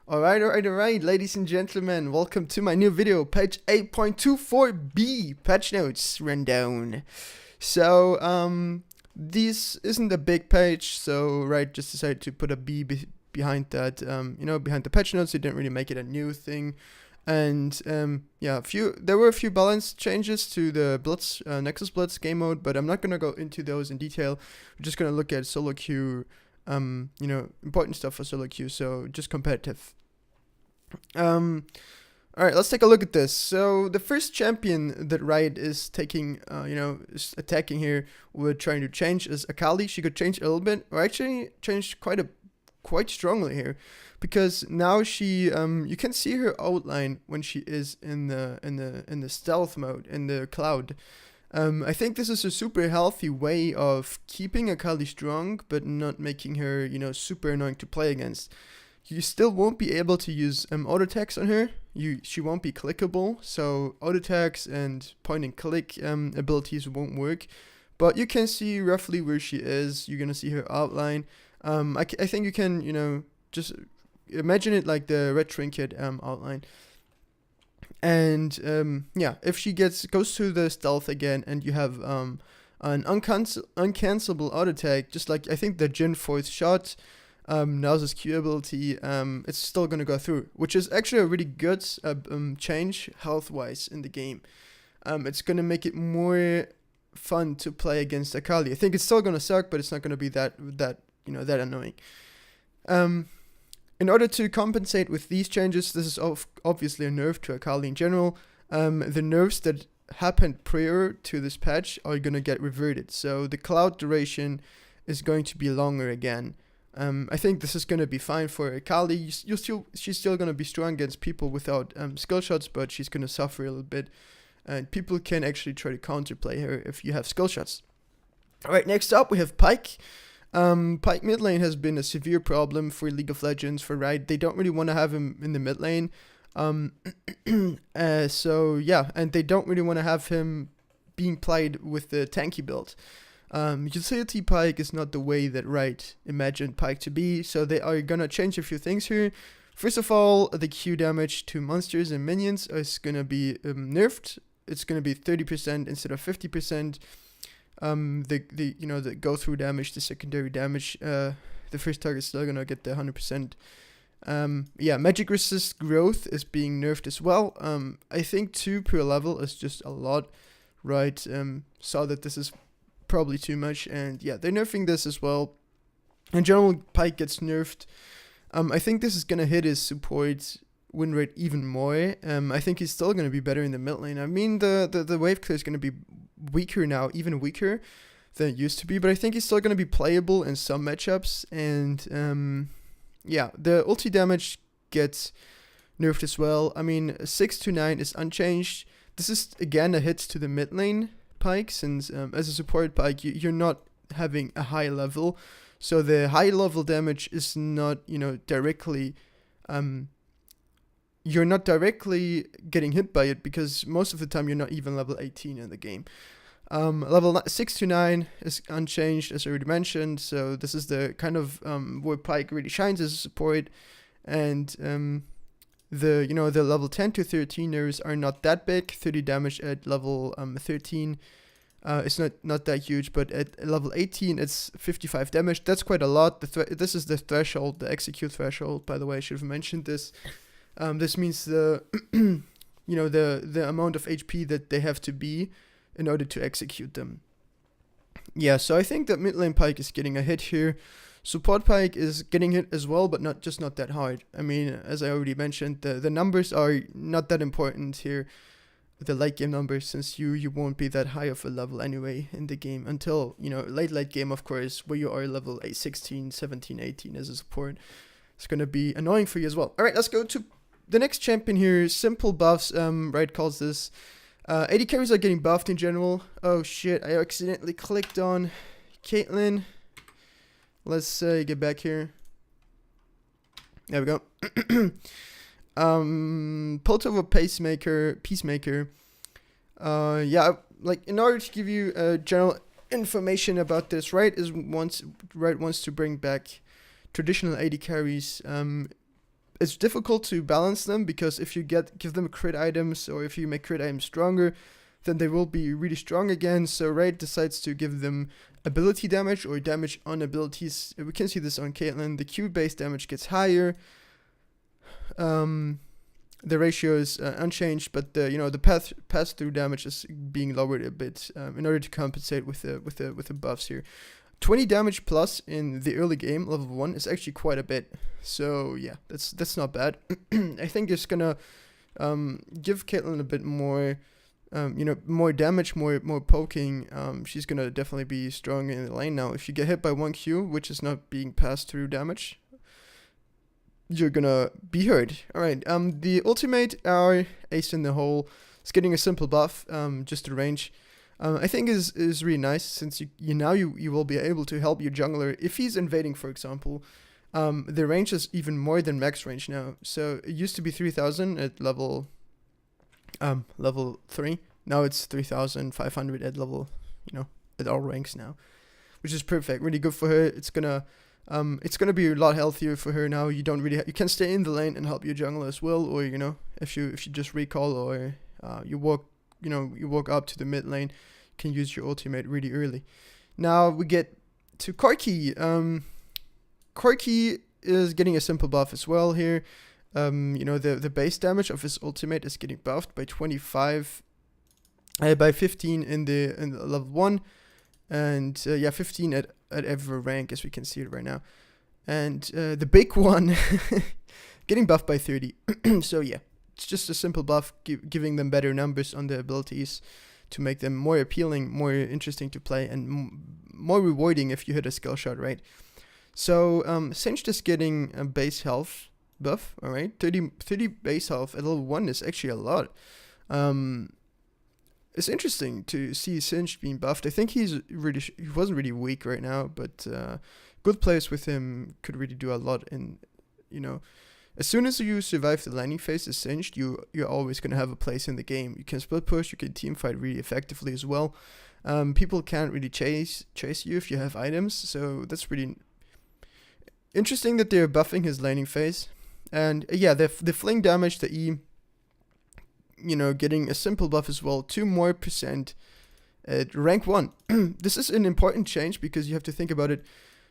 Alright, ladies and gentlemen, welcome to my new video, page 8.24b, patch notes rundown. So, this isn't a big page, so, just decided to put a B behind that, behind the patch notes. It didn't really make it a new thing. And, there were a few balance changes to the Blitz, Nexus Blitz game mode, but I'm not gonna go into those in detail. We're just gonna look at solo queue, important stuff for solo queue, so just competitive. Alright, let's take a look at this. So the first champion that Riot is taking, is attacking here, we're trying to change is Akali. She could change a little bit, or actually changed quite strongly here, because now she, you can see her outline when she is in the stealth mode in the cloud. I think this is a super healthy way of keeping Akali strong, but not making her, super annoying to play against. You still won't be able to use auto attacks on her. She won't be clickable, so auto attacks and point and click abilities won't work. But you can see roughly where she is. You're gonna see her outline. I think you can, just imagine it like the red trinket outline. And if she goes to the stealth again, and you have an uncancelable auto attack, just like I think the Jhin fourth shot. Now's Q ability, it's still gonna go through, which is actually a really good change health-wise in the game. It's gonna make it more fun to play against Akali. I think it's still gonna suck, but it's not gonna be that annoying. In order to compensate with these changes, this is obviously a nerf to Akali in general. The nerfs that happened prior to this patch are gonna get reverted, so the cloud duration is going to be longer again. I think this is going to be fine for Akali. She's still going to be strong against people without skill shots, but she's going to suffer a little bit. And people can actually try to counterplay her if you have skill shots. Alright, next up we have Pyke. Pyke mid lane has been a severe problem for League of Legends, for Riot. They don't really want to have him in the mid lane. And they don't really want to have him being played with the tanky build. Utility Pyke is not the way that Riot imagined Pyke to be, so they are gonna change a few things here. First of all, the Q damage to monsters and minions is gonna be nerfed. It's gonna be 30% instead of 50%. The go through damage, the secondary damage, the first target is still gonna get the 100%. Magic resist growth is being nerfed as well. I think 2 per level is just a lot. Right, saw that this is probably too much, and they're nerfing this as well. In general, Pyke gets nerfed. I think this is gonna hit his support win rate even more. I think he's still gonna be better in the mid lane. I mean, the wave clear is gonna be weaker now, even weaker than it used to be, but I think he's still gonna be playable in some matchups. And the ulti damage gets nerfed as well. I mean, 6 to 9 is unchanged. This is again a hit to the mid lane Pyke, since as a support Pyke you're not having a high level, so the high level damage is not directly you're not directly getting hit by it, because most of the time you're not even level 18 in the game. Level 6 to 9 is unchanged, as I already mentioned, so this is the kind of where Pyke really shines as a support. And the level 10 to 13ers are not that big. 30 damage at level 13. It's not that huge, but at level 18 it's 55 damage. That's quite a lot. This is the threshold, the execute threshold, by the way. I should have mentioned this. This means the the amount of HP that they have to be in order to execute them. So I think that mid lane Pyke is getting a hit here. Support Pyke is getting hit as well, but not that hard. I mean, as I already mentioned, the numbers are not that important here, the late game numbers, since you won't be that high of a level anyway in the game until, late game, of course, where you are level 16, 17, 18 as a support. It's going to be annoying for you as well. Alright, let's go to the next champion here. Simple buffs, Riot calls this. AD carries are getting buffed in general. Oh shit, I accidentally clicked on Caitlyn. Let's get back here. There we go. Piltover Peacemaker. In order to give you general information about this, Riot wants to bring back traditional AD carries it's difficult to balance them, because if you give them crit items, or if you make crit items stronger, then they will be really strong again. So Raid decides to give them ability damage or damage on abilities. We can see this on Caitlyn. The Q base damage gets higher. The ratio is unchanged, but the pass through damage is being lowered a bit in order to compensate with the buffs here. 20 damage plus in the early game, level 1, is actually quite a bit. So yeah, that's not bad. I think it's gonna give Caitlyn a bit more, more damage, more poking. She's gonna definitely be strong in the lane now. If you get hit by 1 Q, which is not being passed through damage, you're gonna be hurt. Alright, the ultimate, our ace in the hole, is getting a simple buff, just the range. I think is really nice, since you will be able to help your jungler if he's invading, for example. The range is even more than max range now. So it used to be 3000 at level 3. Now it's 3500 at level, at all ranks now, which is perfect. Really good for her. It's gonna be a lot healthier for her now. You can stay in the lane and help your jungler as well, or if you just recall, or you walk up to the mid lane, you can use your ultimate really early. Now we get to Corki. Corki is getting a simple buff as well here. The base damage of his ultimate is getting buffed by 15 in the level 1, and 15 at every rank, as we can see it right now. And the big one getting buffed by 30. So yeah, it's just a simple buff, giving them better numbers on the abilities to make them more appealing, more interesting to play, and more rewarding if you hit a skill shot, right? So Singed is getting a base health buff, alright? 30 base health at level 1 is actually a lot. It's interesting to see Singed being buffed. I think he wasn't really weak right now, but good players with him could really do a lot. And as soon as you survive the landing phase as Singed, you're always gonna have a place in the game. You can split push, you can team fight really effectively as well. People can't really chase you if you have items, so that's really interesting that they're buffing his landing phase. And the fling damage, the E, getting a simple buff as well, 2% more at rank 1. This is an important change, because you have to think about it.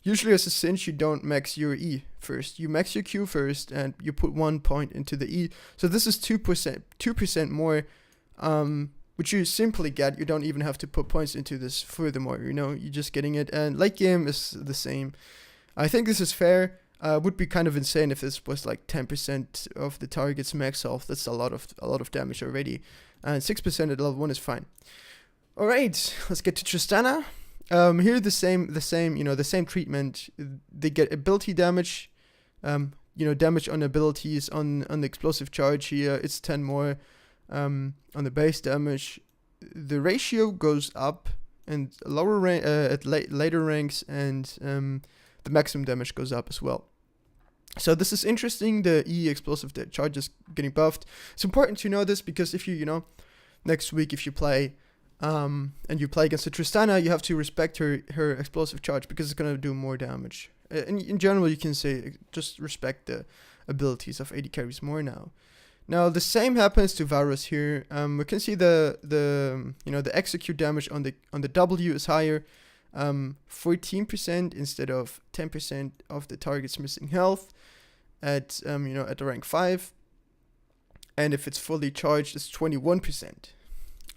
Usually as a Singed, you don't max your E first. You max your Q first, and you put 1 point into the E. So this is 2% more, which you simply get. You don't even have to put points into this furthermore, you're just getting it. And late game is the same. I think this is fair. Would be kind of insane if this was like 10% of the target's max health. That's a lot of damage already. And 6% at level 1 is fine. All right, let's get to Tristana. Here the same treatment. They get ability damage, damage on abilities on the explosive charge here. It's 10 more on the base damage. The ratio goes up and lower at later ranks, and the maximum damage goes up as well. So this is interesting. The E explosive charge is getting buffed. It's important to know this, because if you next week if you play and you play against a Tristana, you have to respect her explosive charge, because it's gonna do more damage. In general, you can say just respect the abilities of AD carries more now. Now the same happens to Varus here. We can see the execute damage on the W is higher. 14% instead of 10% of the target's missing health at the rank 5, and if it's fully charged, it's 21%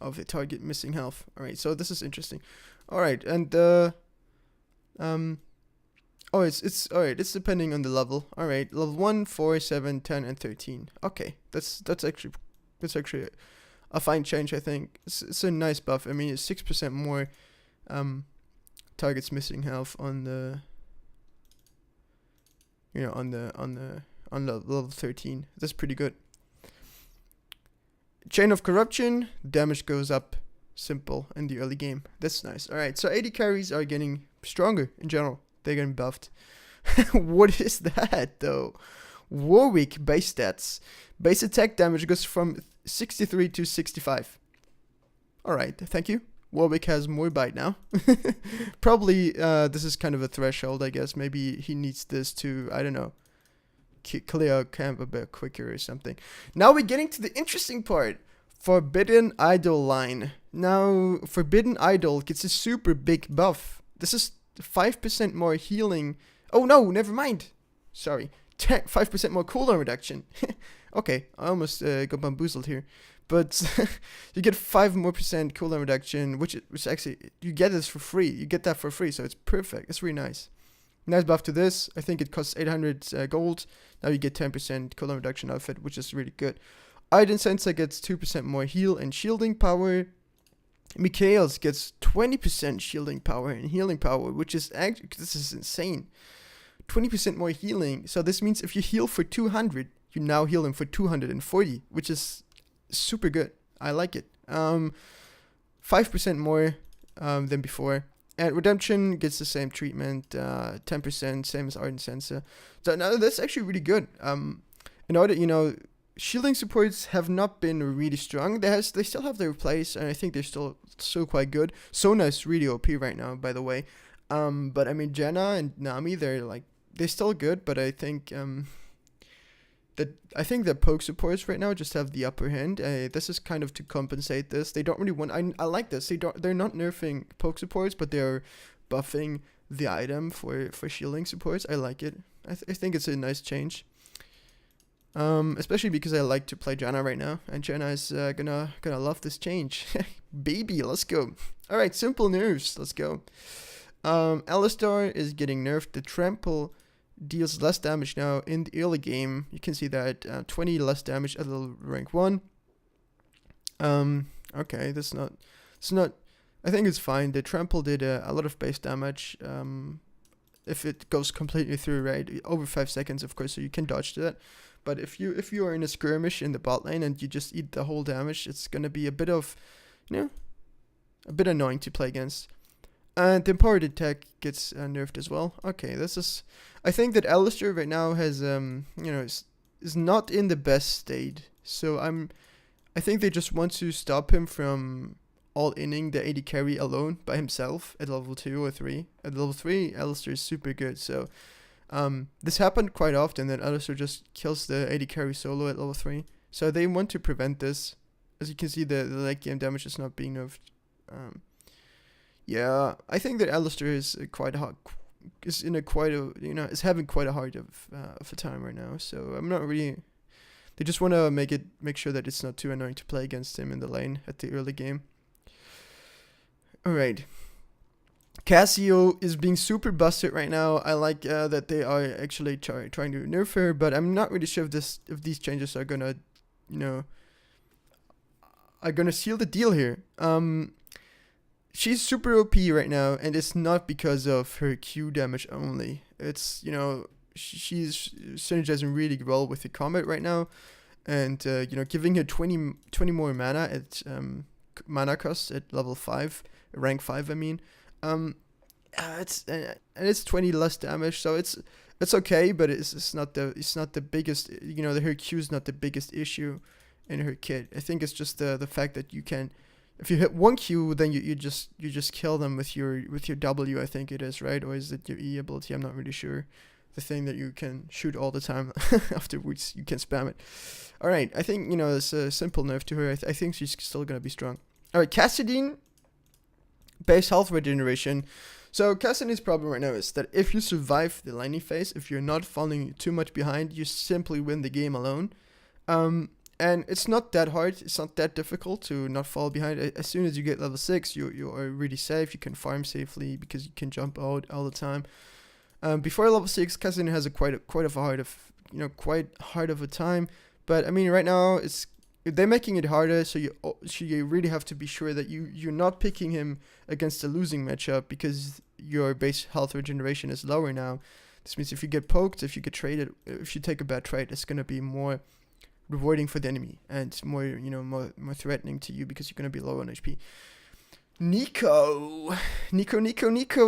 of the target missing health. All right, so this is interesting. All right, and it's all right. It's depending on the level. All right, level 1, 4, 7, 10, and 13. Okay, that's actually a fine change. I think it's a nice buff. I mean, it's 6% more targets missing health on the on level 13. That's pretty good. Chain of Corruption, damage goes up simple in the early game. That's nice. All right, so AD carries are getting stronger in general. They're getting buffed. What is that though? Warwick base stats. Base attack damage goes from 63 to 65. All right, thank you. Warwick has more bite now. Probably this is kind of a threshold, I guess. Maybe he needs this to, I don't know, clear camp a bit quicker or something. Now we're getting to the interesting part. Forbidden Idol line. Now, Forbidden Idol gets a super big buff. This is 5% more healing. Oh no, never mind. Sorry. 5% more cooldown reduction. Okay, I almost got bamboozled here. But you get 5% more cooldown reduction, which actually, you get this for free. You get that for free, so it's perfect. It's really nice. Nice buff to this. I think it costs 800 gold. Now you get 10% cooldown reduction outfit, which is really good. Ardent Sensor gets 2% more heal and shielding power. Mikhail's gets 20% shielding power and healing power, which is actually, this is insane. 20% more healing. So this means if you heal for 200, you now heal him for 240, which is super good. I like it. 5% more than before. And Redemption gets the same treatment, 10%, same as Ardent Sensor. So now that's actually really good. In order, shielding supports have not been really strong. They still have their place, and I think they're still quite good. Sona is really OP right now, by the way. But I mean, Jenna and Nami, they're still good, but I think the poke supports right now just have the upper hand. This is kind of to compensate this. They don't really want. I like this. They're not nerfing poke supports, but they're buffing the item for shielding supports. I like it. I think it's a nice change. Especially because I like to play Janna right now, and Janna is gonna love this change. Baby, let's go. All right, simple nerfs. Let's go. Alistar is getting nerfed. The trample deals less damage now in the early game. You can see that 20 less damage at level rank 1. Okay, that's not. It's not. I think it's fine. The trample did a lot of base damage. If it goes completely through, right, over 5 seconds, of course, so you can dodge that. But if you are in a skirmish in the bot lane and you just eat the whole damage, it's gonna be a bit annoying to play against. And the empowered attack gets nerfed as well. Okay, I think that Alistar right now has is not in the best state. So I think they just want to stop him from all-inning the AD carry alone by himself at level 2 or 3. At level 3, Alistar is super good. So this happened quite often, that Alistar just kills the AD carry solo at level 3. So they want to prevent this. As you can see, the late game damage is not being nerfed. Yeah, I think that Alistar is having quite a hard of a time right now. So I'm not really. They just want to make sure that it's not too annoying to play against him in the lane at the early game. All right. Cassio is being super busted right now. I like that they are actually trying to nerf her, but I'm not really sure if these changes are gonna seal the deal here. She's super OP right now, and it's not because of her Q damage only. It's she's synergizing really well with the combat right now, and giving her 20 more mana at mana cost at level 5, rank 5. I mean. It's 20 less damage, so it's okay, but it's not the biggest. Her Q is not the biggest issue in her kit. I think it's just the fact that you can, if you hit one Q, then you just kill them with your W. I think it is, right, or is it your E ability? I'm not really sure. The thing that you can shoot all the time, afterwards you can spam it. All right, I think it's a simple nerf to her. I think she's still gonna be strong. All right, Cassidine. Base health regeneration. So Cassidy's problem right now is that if you survive the laning phase, if you're not falling too much behind, you simply win the game alone. And it's not that hard. It's not that difficult to not fall behind. As soon as you get level 6, you are really safe. You can farm safely because you can jump out all the time. Before level 6, Cassidy has quite hard of a time. But I mean, right now they're making it harder, so you really have to be sure that you're not picking him against a losing matchup, because your base health regeneration is lower now. This means if you get poked, if you get traded, if you take a bad trade, it's gonna be more rewarding for the enemy and more more threatening to you because you're gonna be low on HP. Nico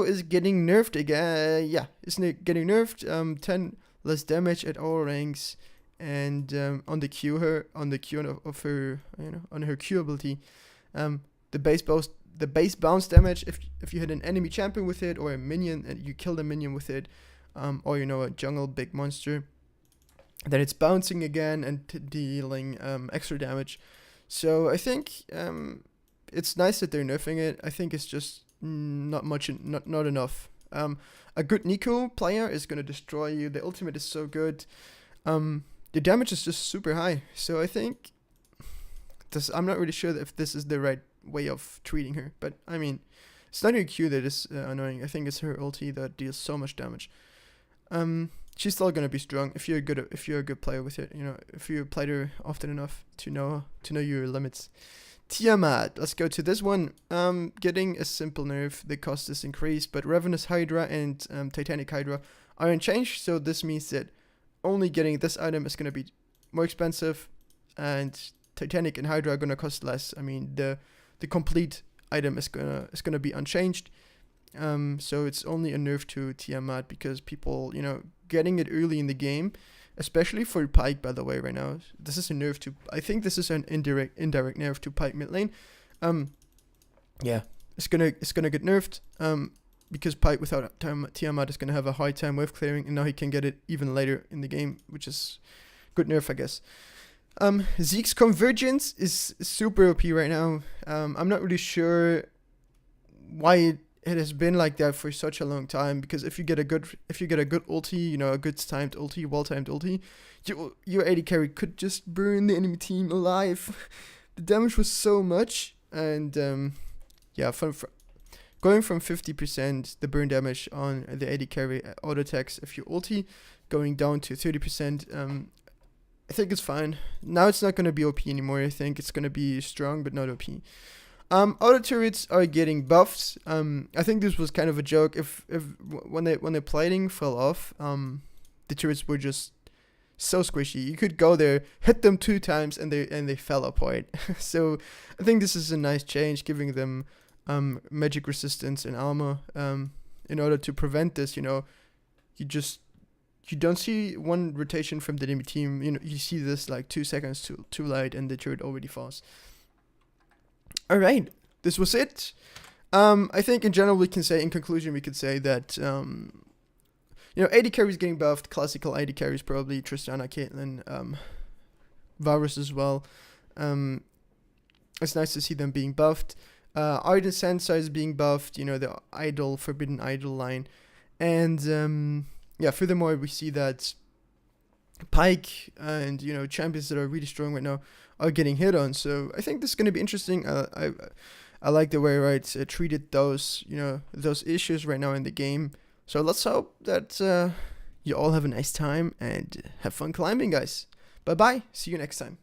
is getting nerfed again. Yeah, is getting nerfed. 10 less damage at all ranks. And on her Q ability, the base bounce damage, if you hit an enemy champion with it, or a minion and you kill the minion with it, or a jungle big monster, then it's bouncing again and dealing extra damage. So I think it's nice that they're nerfing it. I think it's just not enough. A good Nico player is gonna destroy you. The ultimate is so good. The damage is just super high. So I think I'm not really sure if this is the right way of treating her. But I mean, it's not her Q that is annoying. I think it's her ulti that deals so much damage. She's still gonna be strong if you're a good player with it. You know, if you played her often enough to know your limits. Tiamat. Let's go to this one. Getting a simple nerf. The cost is increased, but Ravenous Hydra and Titanic Hydra are unchanged. So this means that only getting this item is gonna be more expensive, and Titanic and Hydra are gonna cost less. I mean, the complete item is gonna be unchanged. So it's only a nerf to Tiamat because people, you know, getting it early in the game, especially for Pyke, by the way, right now. This is a nerf to, I think this is an indirect nerf to Pyke mid lane. Yeah, it's gonna get nerfed. Because Pyke without Tiamat is gonna have a hard time wave clearing, and now he can get it even later in the game, which is good nerf, I guess. Zeke's Convergence is super OP right now. I'm not really sure why it has been like that for such a long time, because if you get a good ulti, you know, a good timed ulti, well-timed ulti, your AD carry could just burn the enemy team alive. The damage was so much, and yeah, going from 50% the burn damage on the AD carry auto attacks if you ulti, going down to 30%, I think it's fine. Now it's not going to be OP anymore. I think it's going to be strong but not OP. Auto turrets are getting buffs. I think this was kind of a joke. If when their plating fell off, the turrets were just so squishy. You could go there, hit them 2 times, and they fell apart. So I think this is a nice change, giving them magic resistance and armor. In order to prevent this, you know, you don't see one rotation from the enemy team. You know, you see this like 2 seconds too late, and the turret already falls. All right, this was it. I think in general in conclusion we could say that you know, AD carries getting buffed. Classical AD carries probably Tristana, Caitlyn, Varus as well. It's nice to see them being buffed. Ardent Sansa is being buffed. You know, the Forbidden Idol line, and yeah. Furthermore, we see that Pyke and, you know, champions that are really strong right now are getting hit on. So I think this is going to be interesting. I like the way Riot treated those, you know, those issues right now in the game. So let's hope that you all have a nice time and have fun climbing, guys. Bye bye. See you next time.